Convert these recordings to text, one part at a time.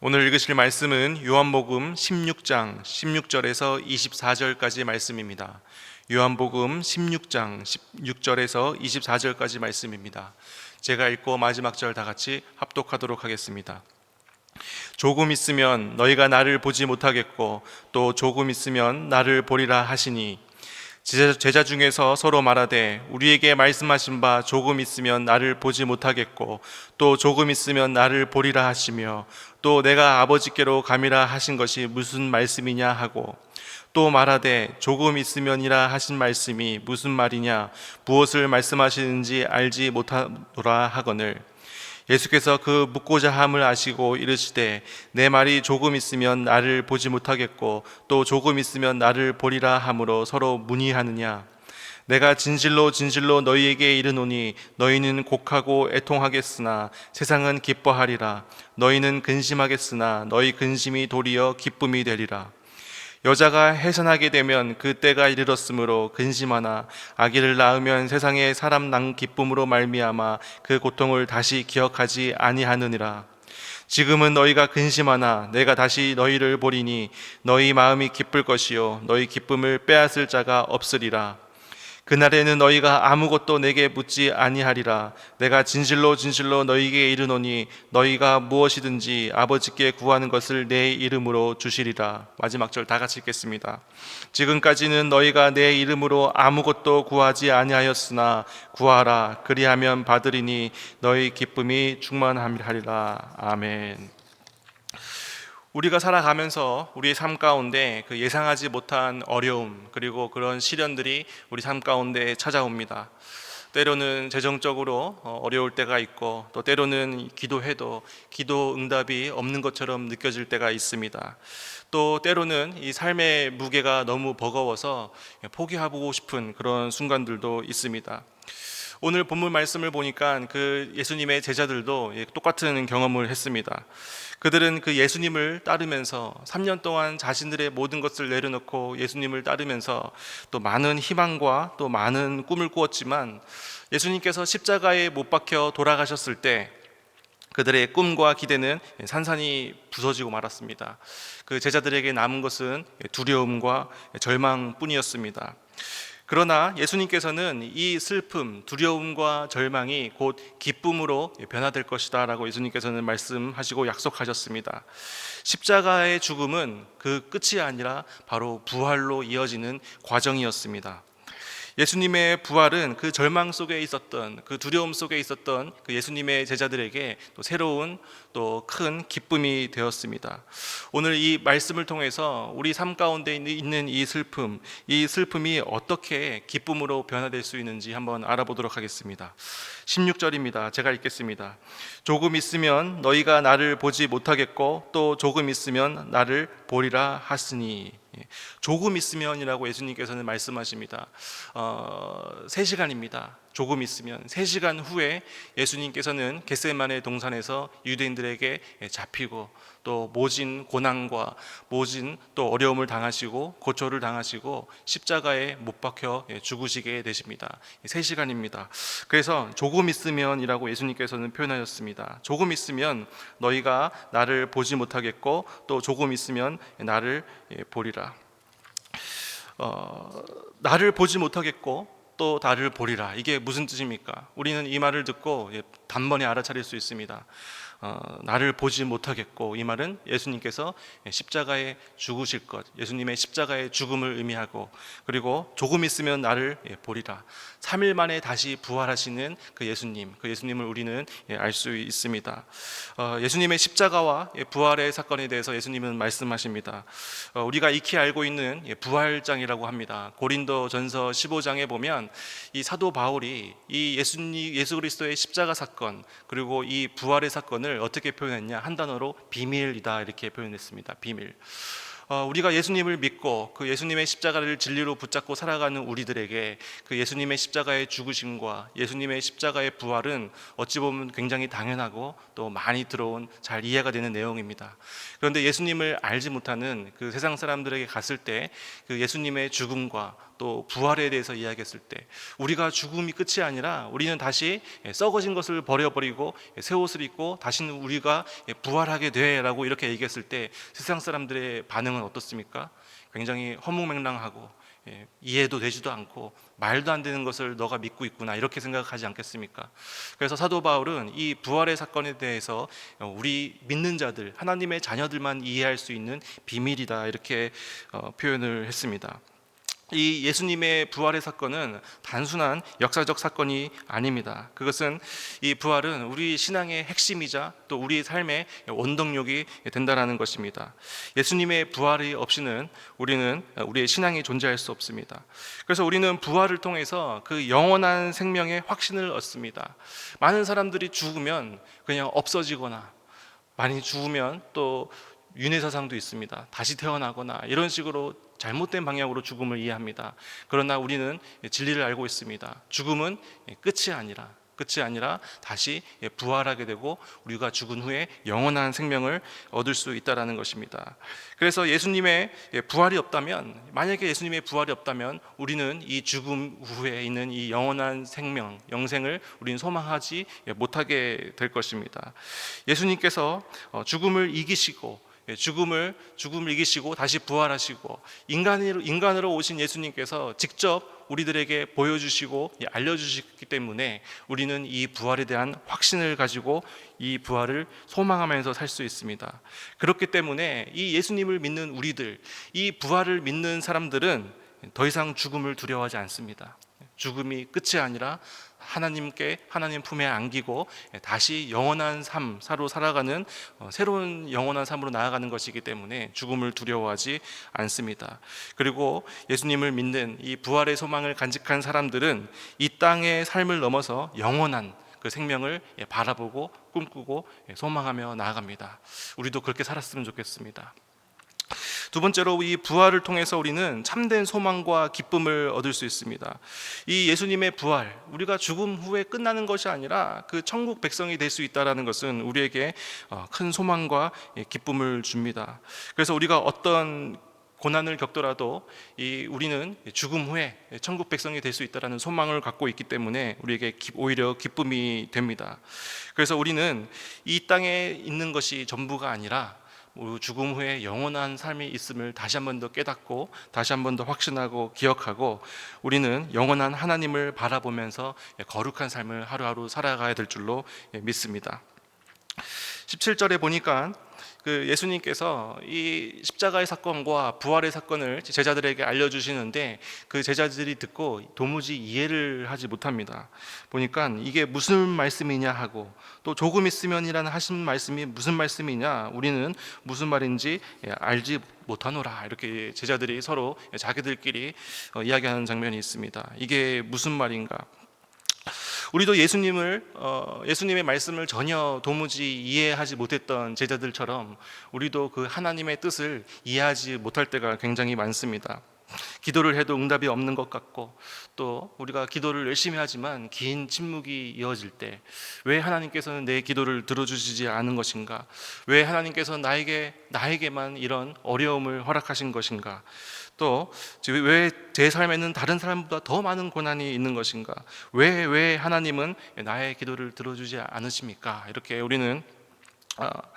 오늘 읽으실 말씀은 요한복음 16장 16절에서 24절까지 말씀입니다. 요한복음 16장 16절에서 24절까지 말씀입니다. 제가 읽고 마지막 절 다 같이 합독하도록 하겠습니다. 조금 있으면 너희가 나를 보지 못하겠고 또 조금 있으면 나를 보리라 하시니 제자 중에서 서로 말하되 우리에게 말씀하신 바 조금 있으면 나를 보지 못하겠고 또 조금 있으면 나를 보리라 하시며 또 내가 아버지께로 감이라 하신 것이 무슨 말씀이냐 하고 또 말하되 조금 있으면이라 하신 말씀이 무슨 말이냐 무엇을 말씀하시는지 알지 못하노라 하거늘 예수께서 그 묻고자 함을 아시고 이르시되 내 말이 조금 있으면 나를 보지 못하겠고 또 조금 있으면 나를 보리라 함으로 서로 문의하느냐. 내가 진실로 진실로 너희에게 이르노니 너희는 곡하고 애통하겠으나 세상은 기뻐하리라. 너희는 근심하겠으나 너희 근심이 도리어 기쁨이 되리라. 여자가 해산하게 되면 그 때가 이르렀으므로 근심하나 아기를 낳으면 세상에 사람 난 기쁨으로 말미암아 그 고통을 다시 기억하지 아니하느니라. 지금은 너희가 근심하나 내가 다시 너희를 보리니 너희 마음이 기쁠 것이요 너희 기쁨을 빼앗을 자가 없으리라. 그날에는 너희가 아무것도 내게 묻지 아니하리라. 내가 진실로 진실로 너희에게 이르노니 너희가 무엇이든지 아버지께 구하는 것을 내 이름으로 주시리라. 마지막 절 다 같이 읽겠습니다. 지금까지는 너희가 내 이름으로 아무것도 구하지 아니하였으나 구하라. 그리하면 받으리니 너희 기쁨이 충만하리라. 아멘. 우리가 살아가면서 우리의 삶 가운데 그 예상하지 못한 어려움 그리고 그런 시련들이 우리 삶 가운데 찾아옵니다. 때로는 재정적으로 어려울 때가 있고 또 때로는 기도해도 기도 응답이 없는 것처럼 느껴질 때가 있습니다. 또 때로는 이 삶의 무게가 너무 버거워서 포기하고 싶은 그런 순간들도 있습니다. 오늘 본문 말씀을 보니까 그 예수님의 제자들도 똑같은 경험을 했습니다. 그들은 그 예수님을 따르면서 3년 동안 자신들의 모든 것을 내려놓고 예수님을 따르면서 또 많은 희망과 또 많은 꿈을 꾸었지만 예수님께서 십자가에 못 박혀 돌아가셨을 때 그들의 꿈과 기대는 산산이 부서지고 말았습니다. 그 제자들에게 남은 것은 두려움과 절망뿐이었습니다. 그러나 예수님께서는 이 슬픔, 두려움과 절망이 곧 기쁨으로 변화될 것이다 라고 예수님께서는 말씀하시고 약속하셨습니다. 십자가의 죽음은 그 끝이 아니라 바로 부활로 이어지는 과정이었습니다. 예수님의 부활은 그 절망 속에 있었던 그 두려움 속에 있었던 그 예수님의 제자들에게 또 새로운 또 큰 기쁨이 되었습니다. 오늘 이 말씀을 통해서 우리 삶 가운데 있는 이 슬픔이 어떻게 기쁨으로 변화될 수 있는지 한번 알아보도록 하겠습니다. 16절입니다. 제가 읽겠습니다. 조금 있으면 너희가 나를 보지 못하겠고 또 조금 있으면 나를 보리라 하시니. 조금 있으면이라고 예수님께서는 말씀하십니다. 3시간입니다. 조금 있으면 3시간 후에 예수님께서는 겟세마네 동산에서 유대인들에게 잡히고 또 모진 고난과 모진 또 어려움을 당하시고 고초를 당하시고 십자가에 못 박혀 죽으시게 되십니다. 3시간입니다. 그래서 조금 있으면이라고 예수님께서는 표현하셨습니다. 조금 있으면 너희가 나를 보지 못하겠고 또 조금 있으면 나를 보리라. 나를 보지 못하겠고 또 나를 보리라. 이게 무슨 뜻입니까? 우리는 이 말을 듣고 단번에 알아차릴 수 있습니다. 나를 보지 못하겠고, 이 말은 예수님께서 십자가에 죽으실 것, 예수님의 십자가의 죽음을 의미하고, 그리고 조금 있으면 나를 보리라. 3일 만에 다시 부활하시는 그 예수님을 우리는 알 수 있습니다. 예수님의 십자가와 부활의 사건에 대해서 예수님은 말씀하십니다. 우리가 익히 알고 있는 부활장이라고 합니다. 고린도전서 15장에 보면 이 사도 바울이 이 예수 그리스도의 십자가 사건 그리고 이 부활의 사건을 어떻게 표현했냐, 한 단어로 비밀이다 이렇게 표현했습니다. 비밀. 우리가 예수님을 믿고 그 예수님의 십자가를 진리로 붙잡고 살아가는 우리들에게 그 예수님의 십자가의 죽으심과 예수님의 십자가의 부활은 어찌 보면 굉장히 당연하고 또 많이 들어온 잘 이해가 되는 내용입니다. 그런데 예수님을 알지 못하는 그 세상 사람들에게 갔을 때 그 예수님의 죽음과 또 부활에 대해서 이야기했을 때 우리가 죽음이 끝이 아니라 우리는 다시 썩어진 것을 버려버리고 새 옷을 입고 다시는 우리가 부활하게 돼라고 이렇게 얘기했을 때 세상 사람들의 반응은 어떻습니까? 굉장히 허무맹랑하고 이해도 되지도 않고 말도 안 되는 것을 너가 믿고 있구나 이렇게 생각하지 않겠습니까? 그래서 사도 바울은 이 부활의 사건에 대해서 우리 믿는 자들, 하나님의 자녀들만 이해할 수 있는 비밀이다 이렇게 표현을 했습니다. 이 예수님의 부활의 사건은 단순한 역사적 사건이 아닙니다. 그것은 이 부활은 우리 신앙의 핵심이자 또 우리 삶의 원동력이 된다는 것입니다. 예수님의 부활이 없이는 우리는 우리의 신앙이 존재할 수 없습니다. 그래서 우리는 부활을 통해서 그 영원한 생명의 확신을 얻습니다. 많은 사람들이 죽으면 그냥 없어지거나 많이 죽으면 또 윤회사상도 있습니다. 다시 태어나거나 이런 식으로 잘못된 방향으로 죽음을 이해합니다. 그러나 우리는 진리를 알고 있습니다. 죽음은 끝이 아니라 다시 부활하게 되고 우리가 죽은 후에 영원한 생명을 얻을 수 있다는 것입니다. 그래서 예수님의 부활이 없다면, 만약에 예수님의 부활이 없다면 우리는 이 죽음 후에 있는 이 영원한 생명, 영생을 우리는 소망하지 못하게 될 것입니다. 예수님께서 죽음을 이기시고 죽음을 이기시고 다시 부활하시고 인간으로 오신 예수님께서 직접 우리들에게 보여주시고 알려주시기 때문에 우리는 이 부활에 대한 확신을 가지고 이 부활을 소망하면서 살 수 있습니다. 그렇기 때문에 이 예수님을 믿는 우리들, 이 부활을 믿는 사람들은 더 이상 죽음을 두려워하지 않습니다. 죽음이 끝이 아니라 하나님 품에 안기고 다시 영원한 삶으로 살아가는 새로운 영원한 삶으로 나아가는 것이기 때문에 죽음을 두려워하지 않습니다. 그리고 예수님을 믿는 이 부활의 소망을 간직한 사람들은 이 땅의 삶을 넘어서 영원한 그 생명을 바라보고 꿈꾸고 소망하며 나아갑니다. 우리도 그렇게 살았으면 좋겠습니다. 두 번째로 이 부활을 통해서 우리는 참된 소망과 기쁨을 얻을 수 있습니다. 이 예수님의 부활, 우리가 죽음 후에 끝나는 것이 아니라 그 천국 백성이 될 수 있다는 것은 우리에게 큰 소망과 기쁨을 줍니다. 그래서 우리가 어떤 고난을 겪더라도 우리는 죽음 후에 천국 백성이 될 수 있다는 소망을 갖고 있기 때문에 우리에게 오히려 기쁨이 됩니다. 그래서 우리는 이 땅에 있는 것이 전부가 아니라 죽음 후에 영원한 삶이 있음을 다시 한 번 더 깨닫고 다시 한 번 더 확신하고 기억하고 우리는 영원한 하나님을 바라보면서 거룩한 삶을 하루하루 살아가야 될 줄로 믿습니다. 17절에 보니까 그 예수님께서 이 십자가의 사건과 부활의 사건을 제자들에게 알려주시는데 그 제자들이 듣고 도무지 이해를 하지 못합니다. 보니까 이게 무슨 말씀이냐 하고 또 조금 있으면이라는 하신 말씀이 무슨 말씀이냐, 우리는 무슨 말인지 알지 못하노라, 이렇게 제자들이 서로 자기들끼리 이야기하는 장면이 있습니다. 이게 무슨 말인가? 우리도 예수님의 말씀을 전혀 도무지 이해하지 못했던 제자들처럼 우리도 그 하나님의 뜻을 이해하지 못할 때가 굉장히 많습니다. 기도를 해도 응답이 없는 것 같고 또 우리가 기도를 열심히 하지만 긴 침묵이 이어질 때 왜 하나님께서는 내 기도를 들어주시지 않은 것인가? 왜 하나님께서 나에게만 이런 어려움을 허락하신 것인가? 또 왜 제 삶에는 다른 사람보다 더 많은 고난이 있는 것인가? 왜 하나님은 나의 기도를 들어주지 않으십니까? 이렇게 우리는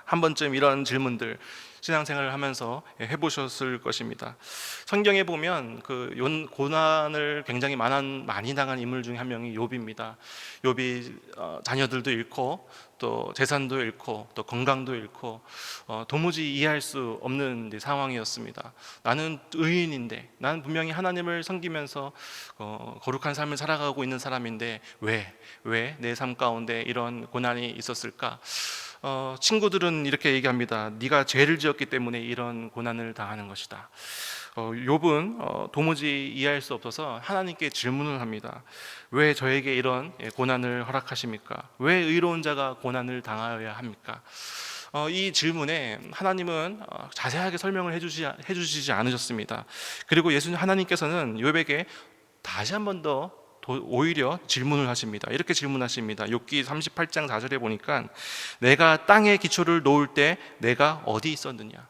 한 번쯤 이런 질문들 신앙생활을 하면서 해보셨을 것입니다. 성경에 보면 그 고난을 굉장히 많이 당한 인물 중에 한 명이 욥입니다. 욥이 자녀들도 잃고 또 재산도 잃고 또 건강도 잃고 도무지 이해할 수 없는 상황이었습니다. 나는 의인인데, 나는 분명히 하나님을 섬기면서 거룩한 삶을 살아가고 있는 사람인데 왜 내 삶 가운데 이런 고난이 있었을까? 친구들은 이렇게 얘기합니다. 네가 죄를 지었기 때문에 이런 고난을 당하는 것이다. 욥은 도무지 이해할 수 없어서 하나님께 질문을 합니다. 왜 저에게 이런 고난을 허락하십니까? 왜 의로운 자가 고난을 당하여야 합니까? 이 질문에 하나님은 자세하게 설명을 해주시지 않으셨습니다. 그리고 하나님께서는 욥에게 다시 한 번 더 오히려 질문을 하십니다. 이렇게 질문하십니다. 욥기 38장 4절에 보니까 내가 땅에 기초를 놓을 때 내가 어디 있었느냐?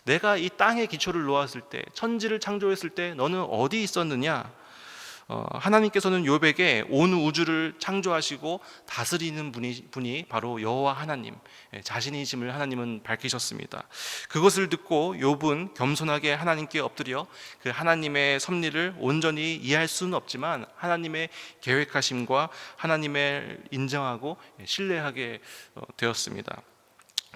내가 이 땅에 기초를 놓았을 때, 천지를 창조했을 때 너는 어디 있었느냐? 하나님께서는 욥에게 온 우주를 창조하시고 다스리는 분이 바로 여호와 하나님, 자신이심을 하나님은 밝히셨습니다. 그것을 듣고 욥은 겸손하게 하나님께 엎드려 그 하나님의 섭리를 온전히 이해할 수는 없지만 하나님의 계획하심과 하나님을 인정하고 신뢰하게 되었습니다.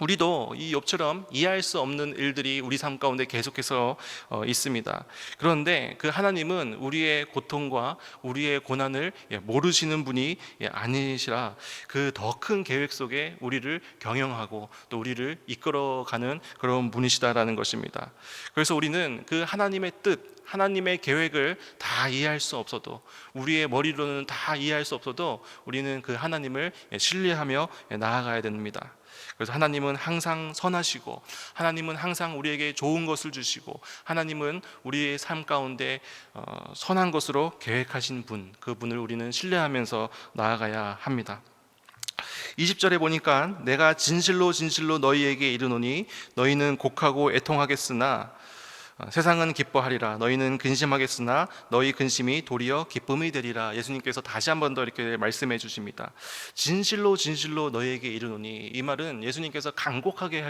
우리도 이 욥처럼 이해할 수 없는 일들이 우리 삶 가운데 계속해서 있습니다. 그런데 그 하나님은 우리의 고통과 우리의 고난을 모르시는 분이 아니시라 그 더 큰 계획 속에 우리를 경영하고 또 우리를 이끌어가는 그런 분이시다라는 것입니다. 그래서 우리는 그 하나님의 뜻, 하나님의 계획을 다 이해할 수 없어도, 우리의 머리로는 다 이해할 수 없어도 우리는 그 하나님을 신뢰하며 나아가야 됩니다. 그래서 하나님은 항상 선하시고, 하나님은 항상 우리에게 좋은 것을 주시고, 하나님은 우리의 삶 가운데 선한 것으로 계획하신 분, 그분을 우리는 신뢰하면서 나아가야 합니다. 20절에 보니까 내가 진실로 진실로 너희에게 이르노니 너희는 곡하고 애통하겠으나 세상은 기뻐하리라. 너희는 근심하겠으나 너희 근심이 도리어 기쁨이 되리라. 예수님께서 다시 한 번 더 이렇게 말씀해 주십니다. 진실로 진실로 너희에게 이르노니, 이 말은 예수님께서 간곡하게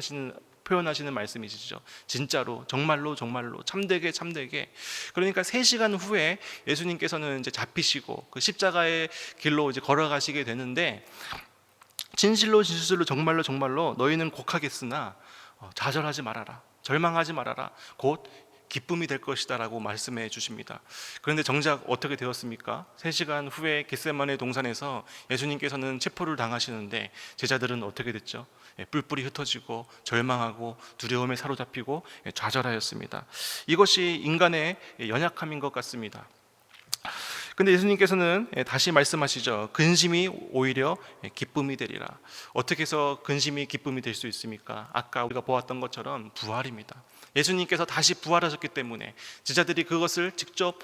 표현하시는 말씀이시죠. 진짜로, 정말로, 정말로, 참되게, 참되게. 그러니까 3시간 후에 예수님께서는 이제 잡히시고 그 십자가의 길로 이제 걸어가시게 되는데, 진실로 진실로 정말로 정말로 너희는 곡하겠으나 좌절하지 말아라, 절망하지 말아라, 곧 기쁨이 될 것이다 라고 말씀해 주십니다. 그런데 정작 어떻게 되었습니까? 3시간 후에 겟세마네 동산에서 예수님께서는 체포를 당하시는데 제자들은 어떻게 됐죠? 뿔뿔이 흩어지고 절망하고 두려움에 사로잡히고 좌절하였습니다. 이것이 인간의 연약함인 것 같습니다. 근데 예수님께서는 다시 말씀하시죠. 근심이 오히려 기쁨이 되리라. 어떻게 해서 근심이 기쁨이 될 수 있습니까? 아까 우리가 보았던 것처럼 부활입니다. 예수님께서 다시 부활하셨기 때문에, 제자들이 그것을 직접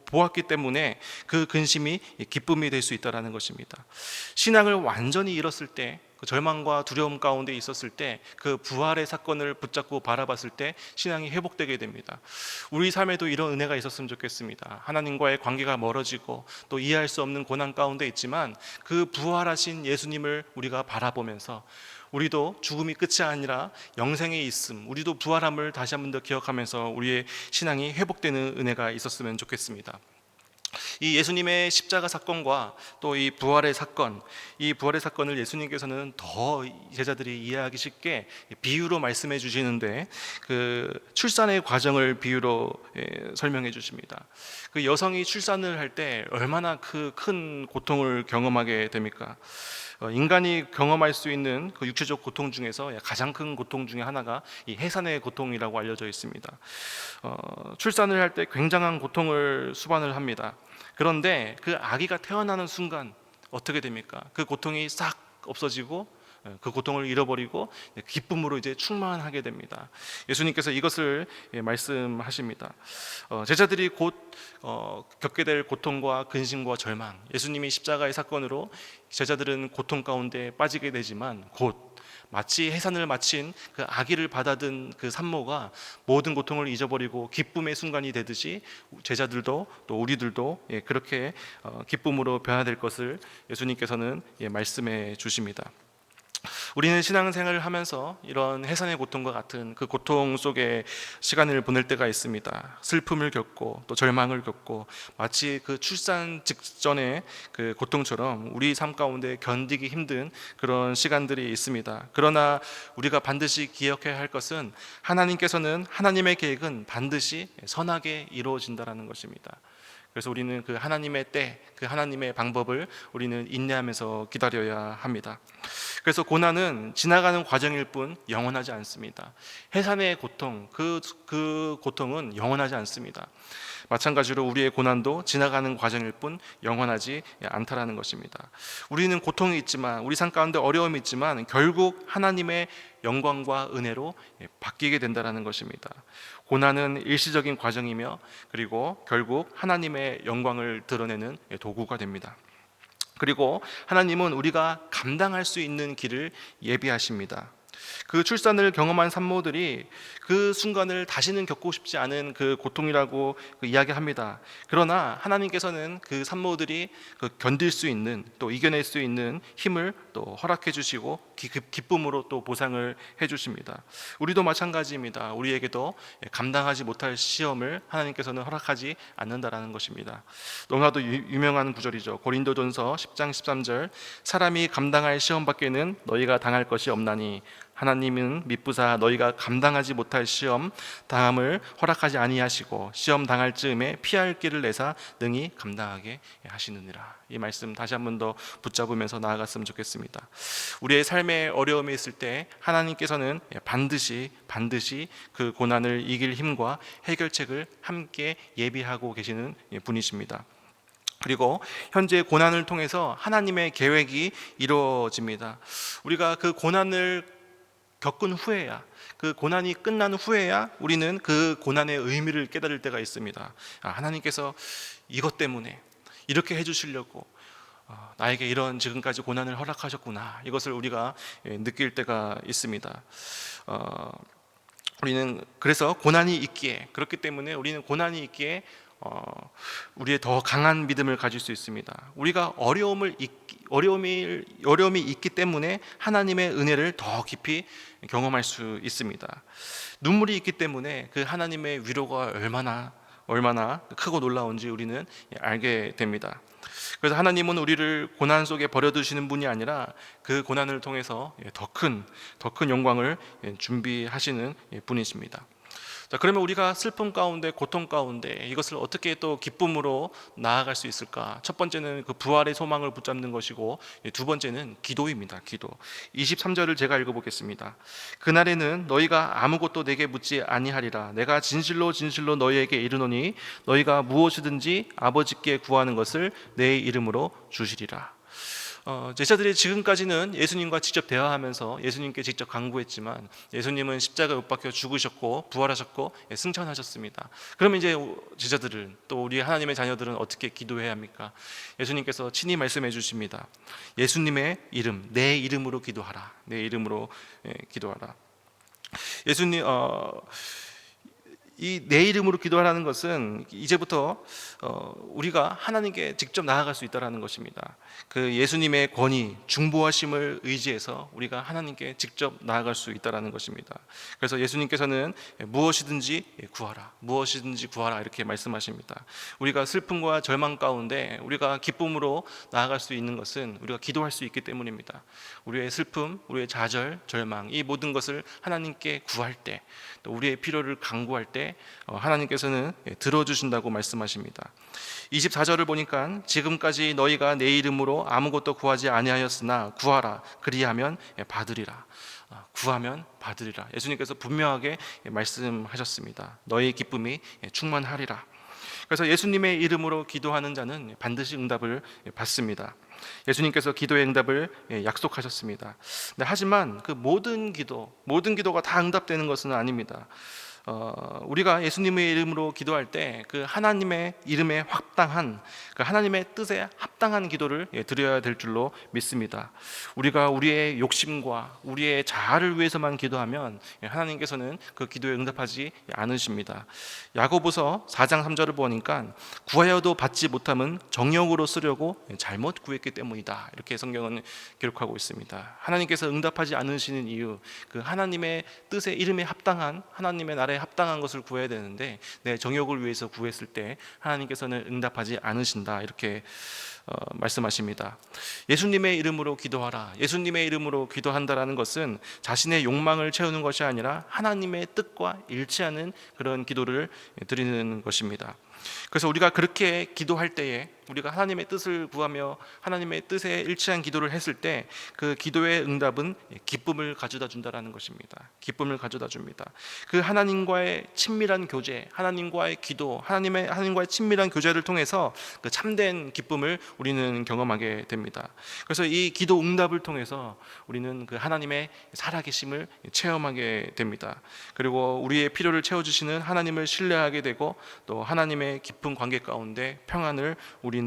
보았기 때문에 그 근심이 기쁨이 될 수 있다는 것입니다. 신앙을 완전히 잃었을 때, 그 절망과 두려움 가운데 있었을 때, 그 부활의 사건을 붙잡고 바라봤을 때 신앙이 회복되게 됩니다. 우리 삶에도 이런 은혜가 있었으면 좋겠습니다. 하나님과의 관계가 멀어지고 또 이해할 수 없는 고난 가운데 있지만 그 부활하신 예수님을 우리가 바라보면서 우리도 죽음이 끝이 아니라 영생에 있음, 우리도 부활함을 다시 한 번 더 기억하면서 우리의 신앙이 회복되는 은혜가 있었으면 좋겠습니다. 이 예수님의 십자가 사건과 또 이 부활의 사건, 이 부활의 사건을 예수님께서는 더 제자들이 이해하기 쉽게 비유로 말씀해 주시는데, 그 출산의 과정을 비유로 설명해 주십니다. 그 여성이 출산을 할 때 얼마나 그 큰 고통을 경험하게 됩니까? 인간이 경험할 수 있는 그 육체적 고통 중에서 가장 큰 고통 중에 하나가 이 해산의 고통이라고 알려져 있습니다. 출산을 할 때 굉장한 고통을 수반을 합니다. 그런데 그 아기가 태어나는 순간 어떻게 됩니까? 그 고통이 싹 없어지고 그 고통을 잃어버리고 기쁨으로 이제 충만하게 됩니다. 예수님께서 이것을 말씀하십니다. 제자들이 곧 겪게 될 고통과 근심과 절망, 예수님이 십자가의 사건으로 제자들은 고통 가운데 빠지게 되지만 곧 마치 해산을 마친 그 아기를 받아든 그 산모가 모든 고통을 잊어버리고 기쁨의 순간이 되듯이 제자들도 또 우리들도 그렇게 기쁨으로 변화될 것을 예수님께서는 말씀해 주십니다. 우리는 신앙생활을 하면서 이런 해산의 고통과 같은 그 고통 속에 시간을 보낼 때가 있습니다. 슬픔을 겪고 또 절망을 겪고, 마치 그 출산 직전의 그 고통처럼 우리 삶 가운데 견디기 힘든 그런 시간들이 있습니다. 그러나 우리가 반드시 기억해야 할 것은, 하나님께서는, 하나님의 계획은 반드시 선하게 이루어진다는 것입니다. 그래서 우리는 그 하나님의 때, 그 하나님의 방법을 우리는 인내하면서 기다려야 합니다. 그래서 고난은 지나가는 과정일 뿐 영원하지 않습니다. 해산의 고통, 그 고통은 영원하지 않습니다. 마찬가지로 우리의 고난도 지나가는 과정일 뿐 영원하지 않다라는 것입니다. 우리는 고통이 있지만, 우리 삶 가운데 어려움이 있지만 결국 하나님의 영광과 은혜로 바뀌게 된다는 것입니다. 고난은 일시적인 과정이며, 그리고 결국 하나님의 영광을 드러내는 도구가 됩니다. 그리고 하나님은 우리가 감당할 수 있는 길을 예비하십니다. 그 출산을 경험한 산모들이 그 순간을 다시는 겪고 싶지 않은 그 고통이라고 이야기합니다. 그러나 하나님께서는 그 산모들이 견딜 수 있는, 또 이겨낼 수 있는 힘을 또 허락해 주시고 기쁨으로 또 보상을 해 주십니다. 우리도 마찬가지입니다. 우리에게도 감당하지 못할 시험을 하나님께서는 허락하지 않는다라는 것입니다. 너무나도 유명한 구절이죠. 고린도전서 10장 13절, 사람이 감당할 시험 밖에는 너희가 당할 것이 없나니 하나님은 미쁘사 너희가 감당하지 못할 시험 당함을 허락하지 아니하시고 시험 당할 즈음에 피할 길을 내사 능히 감당하게 하시느니라. 이 말씀 다시 한 번 더 붙잡으면서 나아갔으면 좋겠습니다. 우리의 삶에 어려움이 있을 때 하나님께서는 반드시 그 고난을 이길 힘과 해결책을 함께 예비하고 계시는 분이십니다. 그리고 현재 고난을 통해서 하나님의 계획이 이루어집니다. 우리가 그 고난을 겪은 후에야, 그 고난이 끝난 후에야 우리는 그 고난의 의미를 깨달을 때가 있습니다. 하나님께서 이것 때문에 이렇게 해주시려고 나에게 이런 지금까지 고난을 허락하셨구나, 이것을 우리가 느낄 때가 있습니다. 우리는 그래서 고난이 있기에, 그렇기 때문에 우리는 고난이 있기에 우리의 더 강한 믿음을 가질 수 있습니다. 우리가 어려움이 있기 때문에 하나님의 은혜를 더 깊이 경험할 수 있습니다. 눈물이 있기 때문에 그 하나님의 위로가 얼마나 크고 놀라운지 우리는 알게 됩니다. 그래서 하나님은 우리를 고난 속에 버려두시는 분이 아니라 그 고난을 통해서 더 큰 영광을 준비하시는 분이십니다. 자, 그러면 우리가 슬픔 가운데, 고통 가운데 이것을 어떻게 또 기쁨으로 나아갈 수 있을까? 첫 번째는 그 부활의 소망을 붙잡는 것이고, 두 번째는 기도입니다. 기도. 23절을 제가 읽어보겠습니다. 그날에는 너희가 아무것도 내게 묻지 아니하리라. 내가 진실로 너희에게 이르노니 너희가 무엇이든지 아버지께 구하는 것을 내 이름으로 주시리라. 제자들이 지금까지는 예수님과 직접 대화하면서 예수님께 직접 간구했지만 예수님은 십자가에 못 박혀 죽으셨고 부활하셨고 승천하셨습니다. 그러면 이제 제자들은, 또 우리 하나님의 자녀들은 어떻게 기도해야 합니까? 예수님께서 친히 말씀해 주십니다. 예수님의 이름, 내 이름으로 기도하라. 내 이름으로 기도하라. 예수님 이 내 이름으로 기도하라는 것은 이제부터 우리가 하나님께 직접 나아갈 수 있다는 것입니다. 그 예수님의 권위, 중보하심을 의지해서 우리가 하나님께 직접 나아갈 수 있다는 것입니다. 그래서 예수님께서는 무엇이든지 구하라 이렇게 말씀하십니다. 우리가 슬픔과 절망 가운데 우리가 기쁨으로 나아갈 수 있는 것은 우리가 기도할 수 있기 때문입니다. 우리의 슬픔, 우리의 좌절, 절망, 이 모든 것을 하나님께 구할 때, 또 우리의 필요를 간구할 때 하나님께서는 들어주신다고 말씀하십니다. 24절을 보니까 지금까지 너희가 내 이름으로 아무것도 구하지 아니하였으나 구하라, 그리하면 받으리라. 구하면 받으리라. 예수님께서 분명하게 말씀하셨습니다. 너희 기쁨이 충만하리라. 그래서 예수님의 이름으로 기도하는 자는 반드시 응답을 받습니다. 예수님께서 기도의 응답을 약속하셨습니다. 하지만 그 모든 기도가 다 응답되는 것은 아닙니다. 우리가 예수님의 이름으로 기도할 때 그 하나님의 이름에 합당한, 그 하나님의 뜻에 합당한 기도를 드려야 될 줄로 믿습니다. 우리가 우리의 욕심과 우리의 자아를 위해서만 기도하면 하나님께서는 그 기도에 응답하지 않으십니다. 야고보서 4장 3절을 보니까 구하여도 받지 못함은 정욕으로 쓰려고 잘못 구했기 때문이다, 이렇게 성경은 기록하고 있습니다. 하나님께서 응답하지 않으시는 이유, 그 하나님의 뜻의 이름에 합당한, 하나님의 나라에 합당한 것을 구해야 되는데 내 정욕을 위해서 구했을 때 하나님께서는 응답하지 않으신다, 이렇게 말씀하십니다. 예수님의 이름으로 기도하라. 예수님의 이름으로 기도한다라는 것은 자신의 욕망을 채우는 것이 아니라 하나님의 뜻과 일치하는 그런 기도를 드리는 것입니다. 그래서 우리가 그렇게 기도할 때에, 우리가 하나님의 뜻을 구하며 하나님의 뜻에 일치한 기도를 했을 때 그 기도의 응답은 기쁨을 가져다 준다라는 것입니다. 기쁨을 가져다 줍니다. 그 하나님과의 친밀한 교제, 하나님과의 기도, 하나님과의 친밀한 교제를 통해서 그 참된 기쁨을 우리는 경험하게 됩니다. 그래서 이 기도 응답을 통해서 우리는 그 하나님의 살아계심을 체험하게 됩니다. 그리고 우리의 필요를 채워주시는 하나님을 신뢰하게 되고 또 하나님의 깊은 관계 가운데 평안을 우리는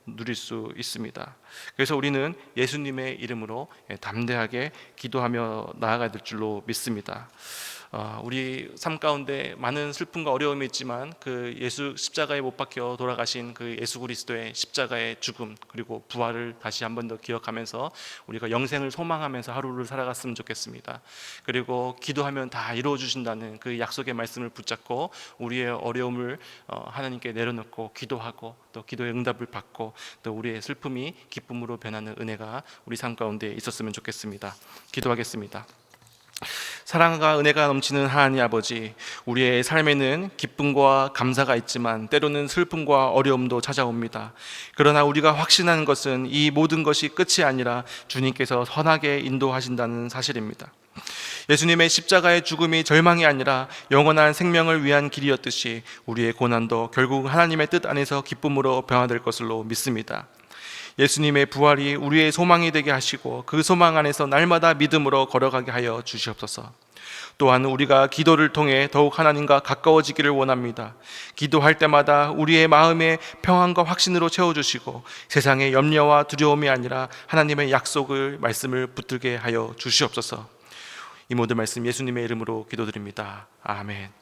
누릴 수 있습니다. 그래서 우리는 예수님의 이름으로 담대하게 기도하며 나아가야 될 줄로 믿습니다. 우리 삶 가운데 많은 슬픔과 어려움이 있지만 그 예수 십자가에 못 박혀 돌아가신 그 예수 그리스도의 십자가의 죽음 그리고 부활을 다시 한 번 더 기억하면서 우리가 영생을 소망하면서 하루를 살아갔으면 좋겠습니다. 그리고 기도하면 다 이루어 주신다는 그 약속의 말씀을 붙잡고 우리의 어려움을 하나님께 내려놓고 기도하고 또 기도의 응답을 받고 또 우리의 슬픔이 기쁨으로 변하는 은혜가 우리 삶 가운데 있었으면 좋겠습니다. 기도하겠습니다. 사랑과 은혜가 넘치는 하나님 아버지, 우리의 삶에는 기쁨과 감사가 있지만 때로는 슬픔과 어려움도 찾아옵니다. 그러나 우리가 확신하는 것은 이 모든 것이 끝이 아니라 주님께서 선하게 인도하신다는 사실입니다. 예수님의 십자가의 죽음이 절망이 아니라 영원한 생명을 위한 길이었듯이 우리의 고난도 결국 하나님의 뜻 안에서 기쁨으로 변화될 것으로 믿습니다. 예수님의 부활이 우리의 소망이 되게 하시고 그 소망 안에서 날마다 믿음으로 걸어가게 하여 주시옵소서. 또한 우리가 기도를 통해 더욱 하나님과 가까워지기를 원합니다. 기도할 때마다 우리의 마음에 평안과 확신으로 채워주시고 세상의 염려와 두려움이 아니라 하나님의 약속을 말씀을 붙들게 하여 주시옵소서. 이 모든 말씀 예수님의 이름으로 기도드립니다. 아멘.